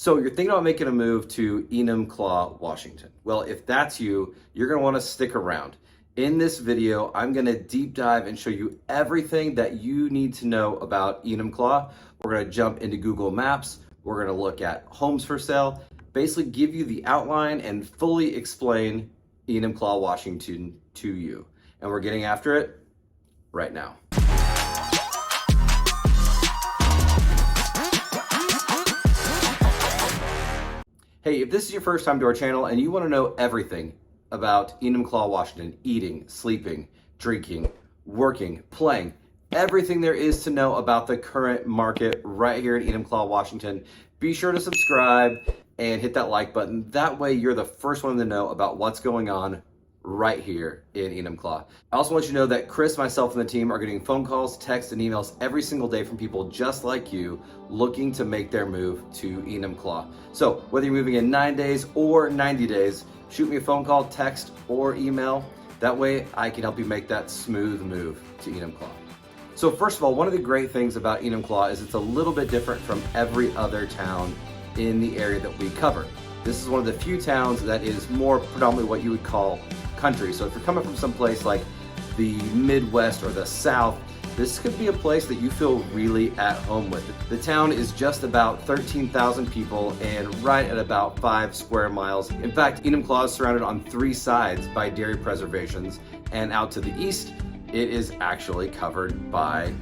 So you're thinking about making a move to Enumclaw, Washington. Well, if that's you, you're gonna wanna stick around. In this video, I'm gonna deep dive and show you everything that you need to know about Enumclaw. We're gonna jump into Google Maps. We're gonna look at homes for sale, basically give you the outline and fully explain Enumclaw, Washington to you. And we're getting after it right now. Hey, if this is your first time to our channel and you want to know everything about Enumclaw, Washington, eating, sleeping, drinking, working, playing, everything there is to know about the current market right here in Enumclaw, Washington, be sure to subscribe and hit that like button. That way you're the first one to know about what's going on right here in Enumclaw. I also want you to know that Chris, myself, and the team are getting phone calls, texts, and emails every single day from people just like you looking to make their move to Enumclaw. So whether you're moving in 9 days or 90 days, shoot me a phone call, text, or email. That way I can help you make that smooth move to Enumclaw. So first of all, one of the great things about Enumclaw is it's a little bit different from every other town in the area that we cover. This is one of the few towns that is more predominantly what you would call country. So if you're coming from someplace like the Midwest or the South, this could be a place that you feel really at home with. The town is just about 13,000 people and right at about 5 square miles. In fact, Enumclaw is surrounded on 3 sides by dairy preservations, and out to the east, it is actually covered by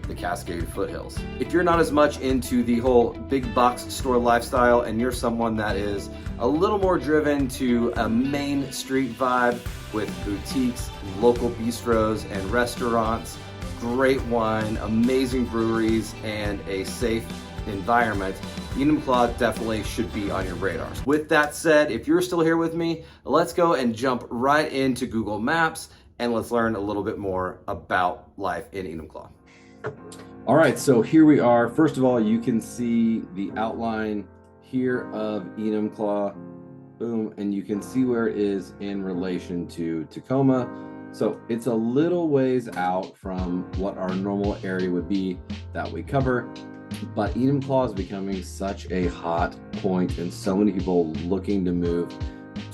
the Cascade foothills. If you're not as much into the whole big box store lifestyle and you're someone that is a little more driven to a main street vibe with boutiques, local bistros and restaurants, great wine, amazing breweries, and a safe environment, Enumclaw definitely should be on your radars. With that said, if you're still here with me, let's go and jump right into Google Maps and let's learn a little bit more about life in Enumclaw. All right, so here we are. First of all, you can see the outline here of Enumclaw, boom, and you can see where it is in relation to Tacoma. So it's a little ways out from what our normal area would be that we cover, but Enumclaw is becoming such a hot point and so many people looking to move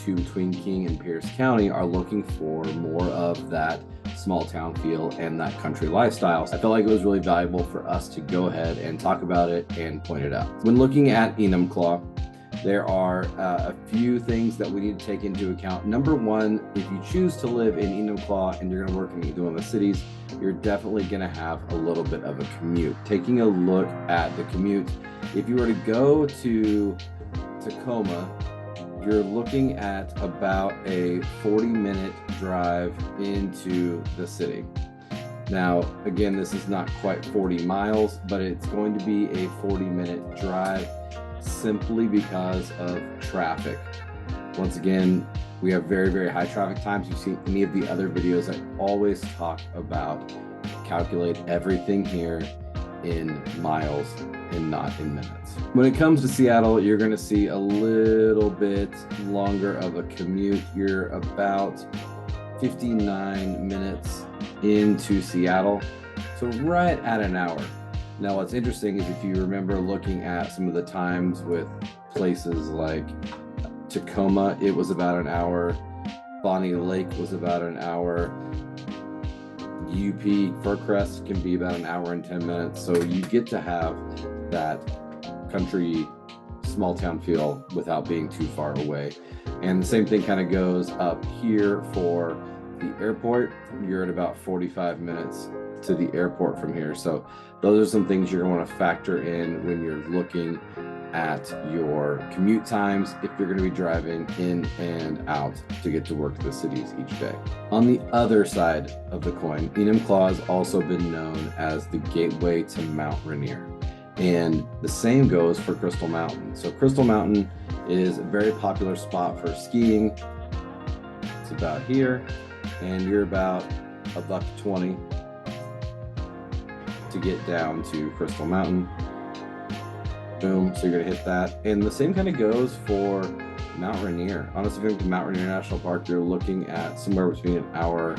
to between King and Pierce County are looking for more of that small town feel and that country lifestyle. I felt like it was really valuable for us to go ahead and talk about it and point it out. When looking at Enumclaw, there are a few things that we need to take into account. Number one, if you choose to live in Enumclaw and you're going to work in either one of the cities, you're definitely going to have a little bit of a commute. Taking a look at the commute, if you were to go to Tacoma, you're looking at about a 40-minute drive into the city. Now, again, this is not quite 40 miles, but it's going to be a 40-minute drive simply because of traffic. Once again, we have very, very high traffic times. You've seen any of the other videos, I always talk about calculate everything here in miles and not in minutes. When it comes to Seattle, you're going to see a little bit longer of a commute. You're about 59 minutes into Seattle, so right at an hour. Now what's interesting is if you remember looking at some of the times with places like Tacoma, it was about an hour. Bonnie Lake was about an hour. UP Furcrest can be about an hour and 10 minutes. So you get to have that country small town feel without being too far away. And the same thing kind of goes up here for the airport. You're at about 45 minutes to the airport from here. So those are some things you're going to want to factor in when you're looking at your commute times if you're going to be driving in and out to get to work to the cities each day. On the other side of the coin, Enumclaw has also been known as the gateway to Mount Rainier. And the same goes for Crystal Mountain. So Crystal Mountain is a very popular spot for skiing. It's about here, and you're about $1.20 to get down to Crystal Mountain. Boom, so you're gonna hit that. And the same kind of goes for Mount Rainier. Honestly, going to Mount Rainier National Park, you're looking at somewhere between an hour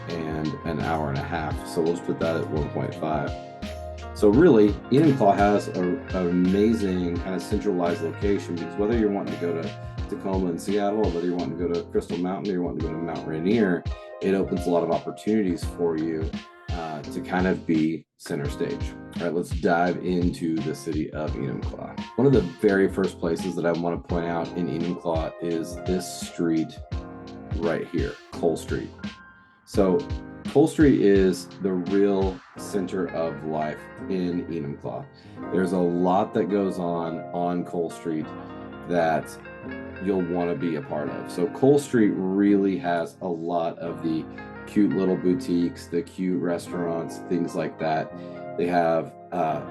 and an hour and a half. So we'll just put that at 1.5. So really, Enumclaw has an amazing kind of centralized location, because whether you're wanting to go to Tacoma and Seattle, or whether you're wanting to go to Crystal Mountain, or you're wanting to go to Mount Rainier, it opens a lot of opportunities for you to kind of be center stage. All right, let's dive into the city of Enumclaw. One of the very first places that I want to point out in Enumclaw is this street right here, Cole Street. So Cole Street is the real center of life in Enumclaw. There's a lot that goes on Cole Street that you'll want to be a part of. So Cole Street really has a lot of the cute little boutiques, the cute restaurants, things like that. They have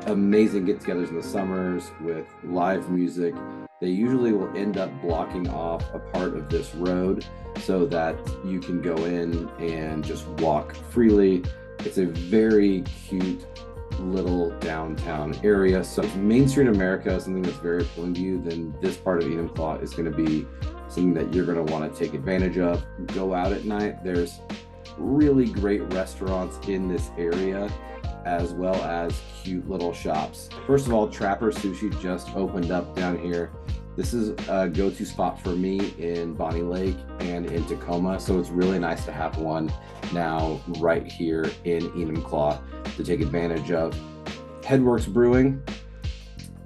amazing get-togethers in the summers with live music. They usually will end up blocking off a part of this road so that you can go in and just walk freely. It's a very cute little downtown area. So if Main Street America is something that's very appealing to you, then this part of Enumclaw is going to be something that you're going to want to take advantage of. Go out at night. There's really great restaurants in this area, as well as cute little shops. First of all, Trapper Sushi just opened up down here. This is a go-to spot for me in Bonnie Lake and in Tacoma, so it's really nice to have one now right here in Enumclaw to take advantage of. Headworks Brewing,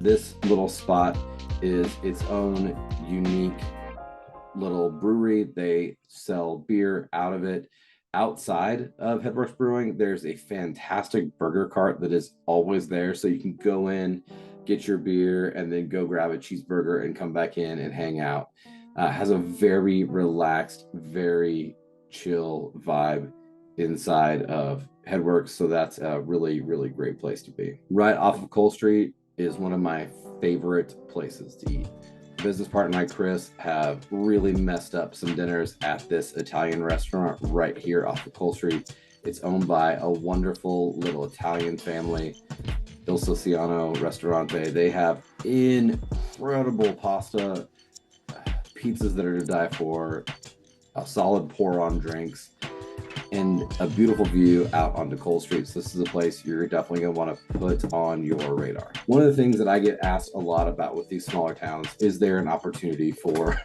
this little spot is its own unique little brewery. They sell beer out of it. Outside of Headworks Brewing, there's a fantastic burger cart that is always there. So you can go in, get your beer, and then go grab a cheeseburger and come back in and hang out. Has a very relaxed, very chill vibe inside of Headworks. So that's a really, really great place to be. Right off of Cole Street is one of my favorite places to eat. Business partner and I, Chris, have really messed up some dinners at this Italian restaurant right here off of Cole Street. It's owned by a wonderful little Italian family, Il Siciliano Ristorante. They have incredible pasta, pizzas that are to die for, a solid pour on drinks, and a beautiful view out onto Cole Street. So this is a place you're definitely going to want to put on your radar. One of the things that I get asked a lot about with these smaller towns, is there an opportunity for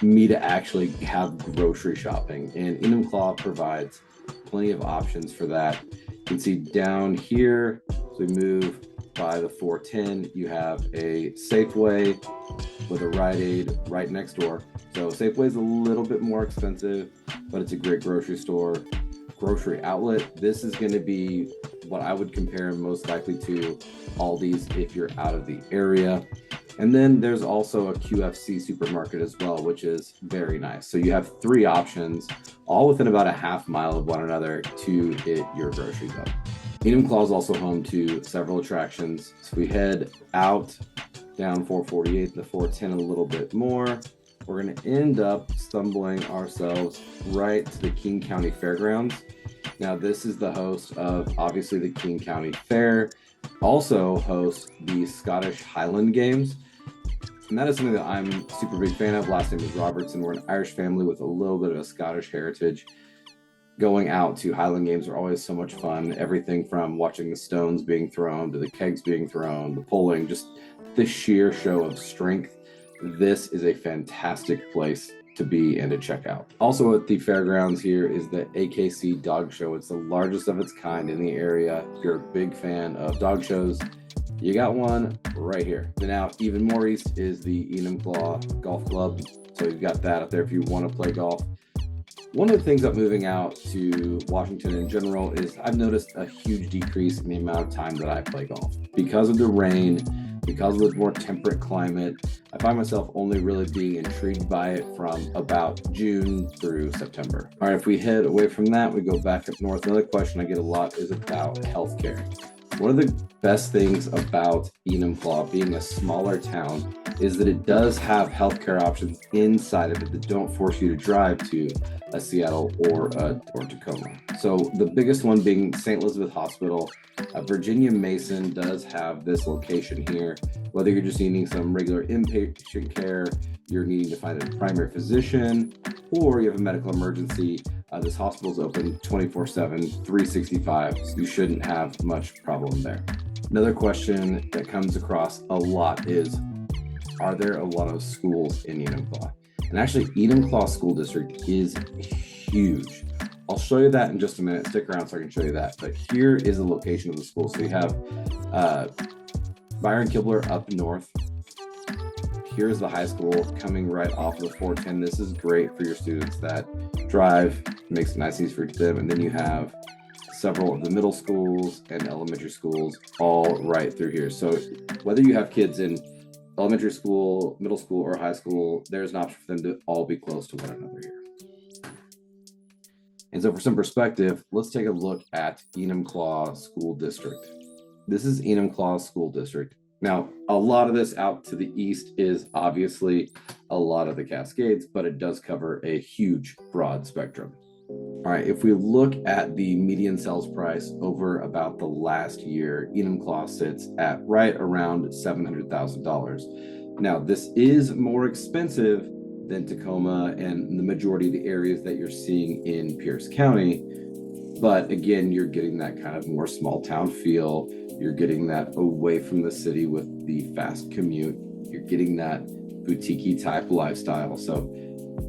me to actually have grocery shopping? And Enumclaw provides plenty of options for that. You can see down here, as we move by the 410, you have a Safeway with a Rite Aid right next door. So Safeway is a little bit more expensive, but it's a great grocery store, grocery outlet. This is going to be what I would compare most likely to Aldi's if you're out of the area. And then there's also a QFC supermarket as well, which is very nice. So you have three options, all within about a half mile of one another to hit your grocery bill. Enumclaw is also home to several attractions. So we head out down 448 to 410 a little bit more. We're going to end up stumbling ourselves right to the King County Fairgrounds. Now, this is the host of, obviously, the King County Fair. Also hosts the Scottish Highland Games. And that is something that I'm a super big fan of. Last name is Robertson. We're an Irish family with a little bit of a Scottish heritage. Going out to Highland Games are always so much fun. Everything from watching the stones being thrown to the kegs being thrown, the pulling, just the sheer show of strength. This is a fantastic place to be and to check out. Also at the fairgrounds here is the AKC Dog Show. It's the largest of its kind in the area. If you're a big fan of dog shows, you got one right here. And now even more east is the Enumclaw Golf Club. So you've got that up there if you want to play golf. One of the things about moving out to Washington in general is I've noticed a huge decrease in the amount of time that I play golf. Because of the rain, because of the more temperate climate, I find myself only really being intrigued by it from about June through September. All right, if we head away from that, we go back up north. Another question I get a lot is about healthcare. One of the best things about Enumclaw being a smaller town is that it does have healthcare options inside of it that don't force you to drive to a Seattle or Tacoma. So the biggest one being St. Elizabeth Hospital. Virginia Mason does have this location here. Whether you're just needing some regular inpatient care, you're needing to find a primary physician, or you have a medical emergency, this hospital is open 24/7, 365. So you shouldn't have much problem there. Another question that comes across a lot is, are there a lot of schools in Enumclaw? And actually, Enumclaw School District is huge. I'll show you that in just a minute. Stick around so I can show you that. But here is the location of the school. So you have Byron Kibler up north. Here's the high school coming right off of the 410. This is great for your students that drive, makes it nice and easy for them. And then you have several of the middle schools and elementary schools all right through here. So whether you have kids in elementary school, middle school, or high school, there's an option for them to all be close to one another here. And so for some perspective, let's take a look at Enumclaw School District. This is Enumclaw School District. Now, a lot of this out to the east is obviously a lot of the Cascades, but it does cover a huge, broad spectrum. All right, if we look at the median sales price over about the last year, Enumclaw sits at right around $700,000. Now, this is more expensive than Tacoma and the majority of the areas that you're seeing in Pierce County. But again, you're getting that kind of more small town feel. You're getting that away from the city with the fast commute. You're getting that boutique-y type lifestyle. So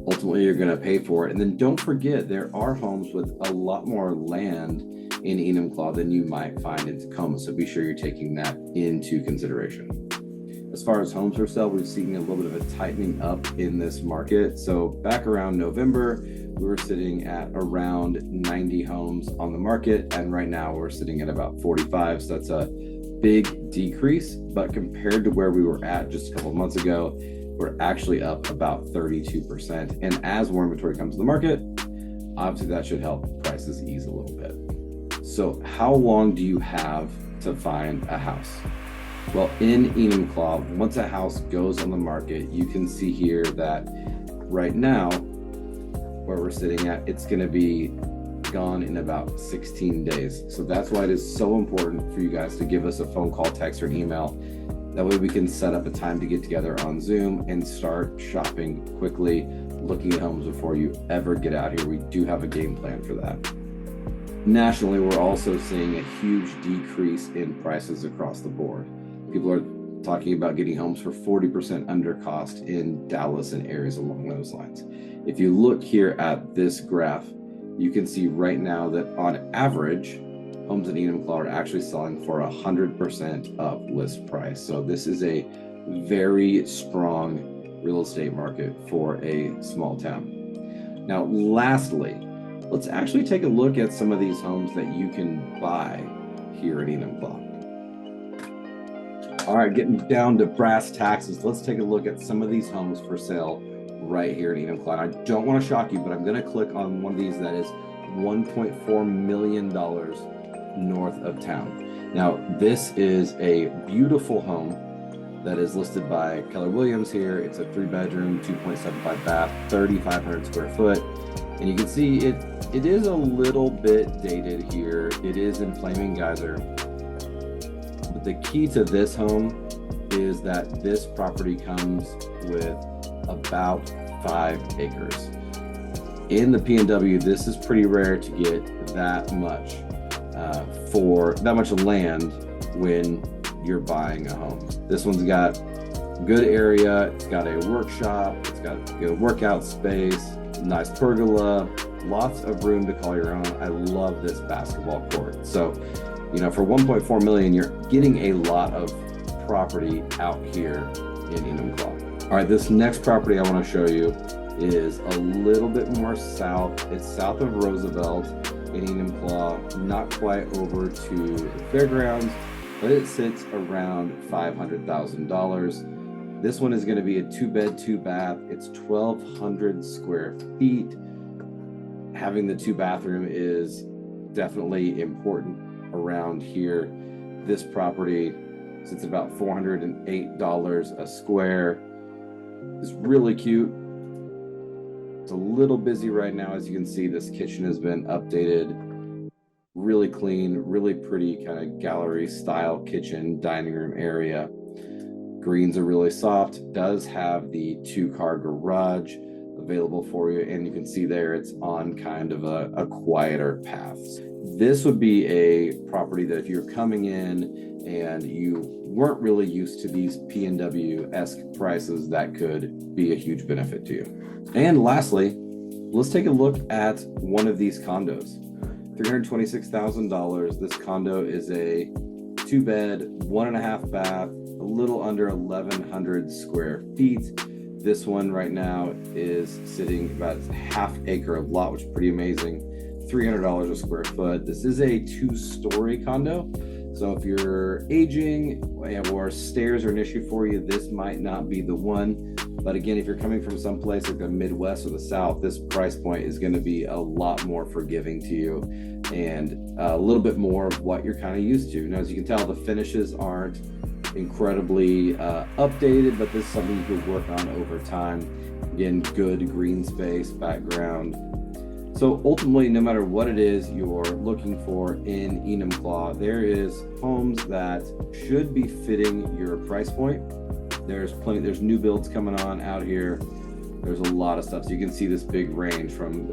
ultimately you're going to pay for it. And then don't forget, there are homes with a lot more land in Enumclaw than you might find in Tacoma. So be sure you're taking that into consideration. As far as homes for sale, we've seen a little bit of a tightening up in this market. So back around November, we were sitting at around 90 homes on the market. And right now we're sitting at about 45. So that's a big decrease. But compared to where we were at just a couple of months ago, we're actually up about 32%. And as more inventory comes to the market, obviously that should help prices ease a little bit. So how long do you have to find a house? Well, in Enumclaw, once a house goes on the market, you can see here that right now, where we're sitting at, it's going to be gone in about 16 days. So that's why it is so important for you guys to give us a phone call, text, or an email. That way we can set up a time to get together on Zoom and start shopping quickly, looking at homes before you ever get out here. We do have a game plan for that. Nationally, we're also seeing a huge decrease in prices across the board. People are talking about getting homes for 40% under cost in Dallas and areas along those lines. If you look here at this graph, you can see right now that on average, homes in Enumclaw are actually selling for 100% of list price. So this is a very strong real estate market for a small town. Now, lastly, let's actually take a look at some of these homes that you can buy here in Enumclaw. All right, getting down to brass taxes, let's take a look at some of these homes for sale right here in Enumclaw. I don't want to shock you, but I'm going to click on one of these that is $1.4 million north of town. Now, this is a beautiful home that is listed by Keller Williams here. It's a 3-bedroom, 2.75 bath, 3,500 square foot. And you can see it is a little bit dated here. It is in Flaming Geyser. But the key to this home is that this property comes with about 5 acres. In the PNW, this is pretty rare to get that much for that much land when you're buying a home. This one's got good area. It's got a workshop. It's got a good workout space, nice pergola, lots of room to call your own. I love this basketball court. So, you know, for 1.4 million, you're getting a lot of property out here in Enumclaw. All right, this next property I want to show you is a little bit more south. It's south of Roosevelt in Enumclaw, not quite over to the fairgrounds, but it sits around $500,000. This one is going to be a 2-bed, 2-bath. It's 1,200 square feet. Having the 2-bathroom is definitely important around here. This property sits about $408 a square. It's really cute. It's a little busy right now. As you can see, this kitchen has been updated. Really clean, really pretty kind of gallery style kitchen, dining room area. Greens are really soft. Does have the 2-car garage available for you. And you can see there it's on kind of a quieter path. This would be a property that if you're coming in and you weren't really used to these P&W-esque prices, that could be a huge benefit to you. And lastly, let's take a look at one of these condos. $326,000. This condo is a 2-bed, 1.5 bath, a little under 1,100 square feet. This one right now is sitting about half acre of lot, which is pretty amazing. $300 a square foot. This is a 2-story condo. So if you're aging or stairs are an issue for you, this might not be the one. But again, if you're coming from someplace like the Midwest or the South, this price point is going to be a lot more forgiving to you and a little bit more of what you're kind of used to. Now, as you can tell, the finishes aren't incredibly updated, but this is something you could work on over time. Again, good green space, background. So ultimately, no matter what it is you're looking for in Enumclaw, there is homes that should be fitting your price point. There's new builds coming on out here. There's a lot of stuff. So you can see this big range from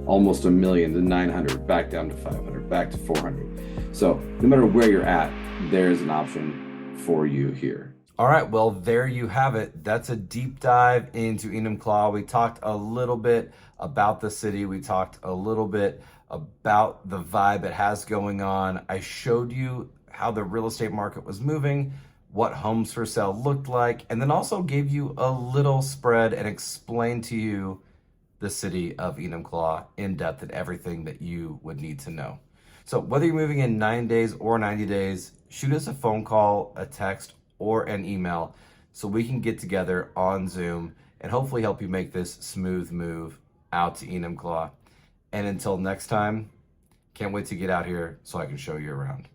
almost $1 million to 900, back down to 500, back to 400. So no matter where you're at, there's an option for you here. All right, well, there you have it. That's a deep dive into Enumclaw. We talked a little bit about the city. We talked a little bit about the vibe it has going on. I showed you how the real estate market was moving, what homes for sale looked like, and then also gave you a little spread and explained to you the city of Enumclaw in depth and everything that you would need to know. So whether you're moving in 9 days or 90 days, shoot us a phone call, a text, or an email so we can get together on Zoom and hopefully help you make this smooth move out to Enumclaw. And until next time, can't wait to get out here so I can show you around.